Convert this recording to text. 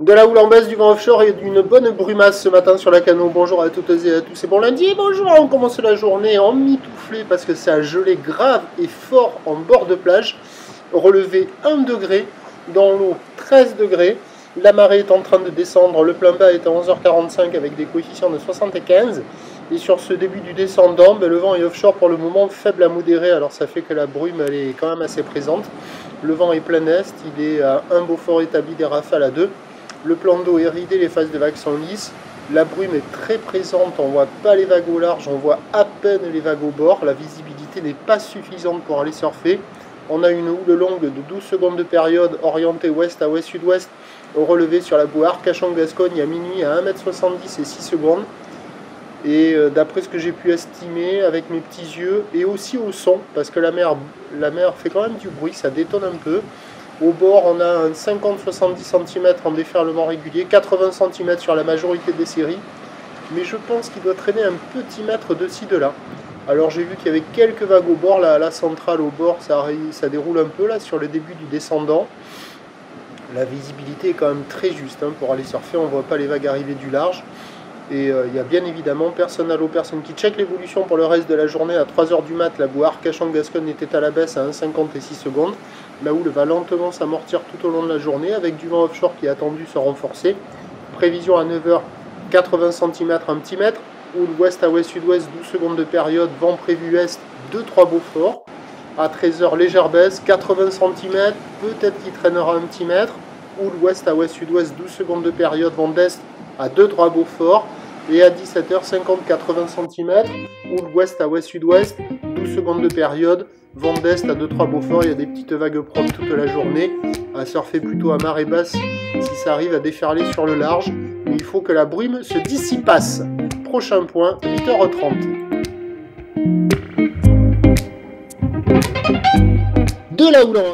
De la houle en baisse, du vent offshore et d'une bonne brumasse ce matin sur la Cano. Bonjour à toutes et à tous, c'est bon lundi, bonjour. On commence la journée en mitouflé parce que ça a gelé grave et fort en bord de plage. Relevé 1 degré, dans l'eau 13 degrés. La marée est en train de descendre, le plein bas est à 11h45 avec des coefficients de 75. Et sur ce début du descendant, le vent est offshore pour le moment faible à modéré, alors ça fait que la brume elle est quand même assez présente. Le vent est plein est, il est à 1 Beaufort établi, des rafales à 2. Le plan d'eau est ridé, les phases de vagues sont lisses. La brume est très présente, on ne voit pas les vagues au large, on voit à peine les vagues au bord. La visibilité n'est pas suffisante pour aller surfer. On a une houle longue de 12 secondes de période orientée ouest à ouest-sud-ouest au relevé sur la bouée Arcachon-Gascogne à minuit à 1m70 et 6 secondes. Et d'après ce que j'ai pu estimer avec mes petits yeux, et aussi au son, parce que la mer fait quand même du bruit, ça détonne un peu. Au bord, on a un 50-70 cm en déferlement régulier, 80 cm sur la majorité des séries, mais je pense qu'il doit traîner un petit mètre de ci, de là. Alors j'ai vu qu'il y avait quelques vagues au bord, la centrale au bord, ça déroule un peu là sur le début du descendant. La visibilité est quand même très juste, hein, pour aller surfer, on ne voit pas les vagues arriver du large. Et il y a bien évidemment personne à l'eau, personne qui check l'évolution pour le reste de la journée. À 3h du mat, la bouée Arcachon-Gascogne était à la baisse à 1,50 et 6 secondes. La houle va lentement s'amortir tout au long de la journée avec du vent offshore qui est attendu se renforcer. Prévision à 9h, 80 cm, un petit mètre. Houle ouest à ouest-sud-ouest, 12 secondes de période. Vent prévu est, 2-3 Beaufort. À 13h, légère baisse, 80 cm, peut-être qu'il traînera un petit mètre. Houle ouest à ouest-sud-ouest, 12 secondes de période. Vent d'est à 2-3 Beaufort. Et à 17h, 50-80 cm, houle ouest à ouest-sud-ouest, 12 secondes de période, vent d'est à 2-3 Beaufort, il y a des petites vagues propres toute la journée, à surfer plutôt à marée basse si ça arrive à déferler sur le large, mais il faut que la brume se dissipasse. Prochain point, 8h30. De la houle en